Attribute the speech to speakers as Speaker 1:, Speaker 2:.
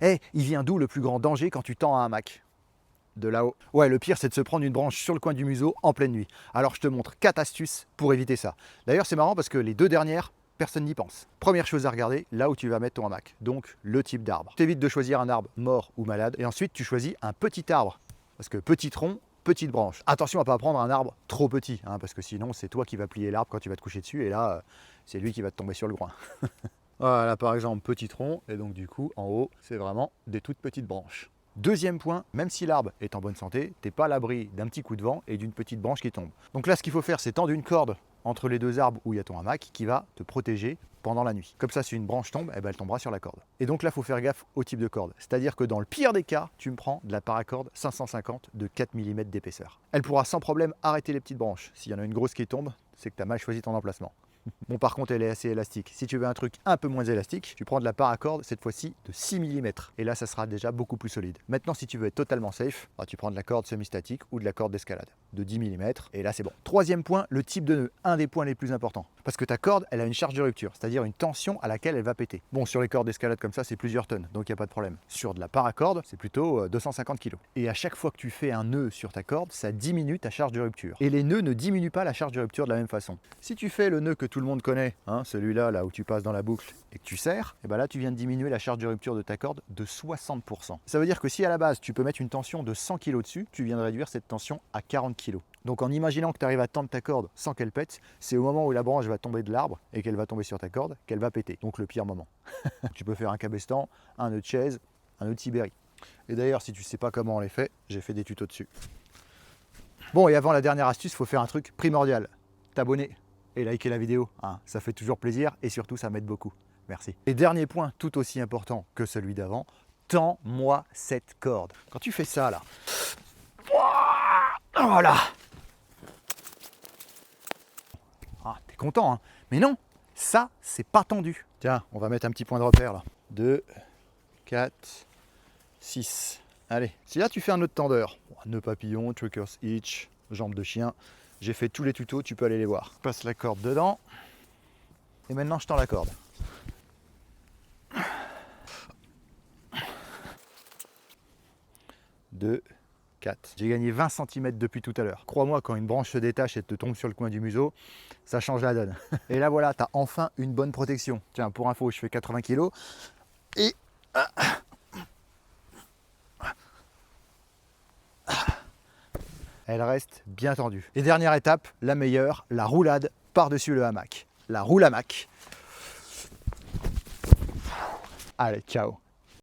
Speaker 1: Eh, il vient d'où le plus grand danger quand tu tends un hamac? De là-haut. Ouais, le pire, c'est de se prendre une branche sur le coin du museau en pleine nuit. Alors, je te montre 4 astuces pour éviter ça. D'ailleurs, c'est marrant parce que les 2 dernières, personne n'y pense. Première chose à regarder, là où tu vas mettre ton hamac, donc le type d'arbre. T'évites de choisir un arbre mort ou malade, et ensuite tu choisis un petit arbre, parce que petit tronc, petite branche. Attention à ne pas prendre un arbre trop petit, hein, parce que sinon c'est toi qui vas plier l'arbre quand tu vas te coucher dessus, et là, c'est lui qui va te tomber sur le groin. Voilà, par exemple, petit tronc, et donc du coup, en haut, c'est vraiment des toutes petites branches. Deuxième point, même si l'arbre est en bonne santé, t'es pas à l'abri d'un petit coup de vent et d'une petite branche qui tombe. Donc là, ce qu'il faut faire, c'est tendre une corde entre les 2 arbres où il y a ton hamac qui va te protéger pendant la nuit. Comme ça, si une branche tombe, eh ben, elle tombera sur la corde. Et donc là, il faut faire gaffe au type de corde. C'est-à-dire que dans le pire des cas, tu me prends de la paracorde 550 de 4 mm d'épaisseur. Elle pourra sans problème arrêter les petites branches. S'il y en a une grosse qui tombe, c'est que tu as mal choisi ton emplacement. Bon, par contre, elle est assez élastique. Si tu veux un truc un peu moins élastique, tu prends de la paracorde, cette fois-ci de 6 mm. Et là, ça sera déjà beaucoup plus solide. Maintenant, si tu veux être totalement safe, bah, tu prends de la corde semi-statique ou de la corde d'escalade de 10 mm. Et là, c'est bon. Troisième point, le type de nœud. Un des points les plus importants. Parce que ta corde, elle a une charge de rupture, c'est-à-dire une tension à laquelle elle va péter. Bon, sur les cordes d'escalade comme ça, c'est plusieurs tonnes, donc il n'y a pas de problème. Sur de la paracorde, c'est plutôt 250 kg. Et à chaque fois que tu fais un nœud sur ta corde, ça diminue ta charge de rupture. Et les nœuds ne diminuent pas la charge de rupture de la même façon. Si tu fais le nœud que tout le monde connaît, hein, celui-là là où tu passes dans la boucle et que tu serres, et ben là tu viens de diminuer la charge de rupture de ta corde de 60%. Ça veut dire que si à la base tu peux mettre une tension de 100 kg dessus, tu viens de réduire cette tension à 40 kg. Donc en imaginant que tu arrives à tendre ta corde sans qu'elle pète, c'est au moment où la branche va tomber de l'arbre et qu'elle va tomber sur ta corde qu'elle va péter. Donc le pire moment. Tu peux faire un cabestan, un nœud de chaise, un nœud de Sibérie. Et d'ailleurs, si tu ne sais pas comment on les fait, j'ai fait des tutos dessus. Bon, et avant la dernière astuce, il faut faire un truc primordial. T'abonner et liker la vidéo, hein, ça fait toujours plaisir et surtout ça m'aide beaucoup. Merci. Et dernier point, tout aussi important que celui d'avant, tends-moi cette corde. Quand tu fais ça là, voilà. Ah, t'es content, hein? Mais non, ça, c'est pas tendu. Tiens, on va mettre un petit point de repère là. 2, 4, 6. Allez, si là tu fais un nœud de tendeur, nœud papillon, trucker's hitch, jambe de chien, j'ai fait tous les tutos, tu peux aller les voir. Je passe la corde dedans, et maintenant je tends la corde. Deux, 4. J'ai gagné 20 cm depuis tout à l'heure. Crois-moi, quand une branche se détache et te tombe sur le coin du museau, ça change la donne. Et là voilà, tu as enfin une bonne protection. Tiens, pour info, je fais 80 kg et elle reste bien tendue. Et dernière étape, la meilleure, la roulade par-dessus le hamac. La roule hamac. Allez, ciao.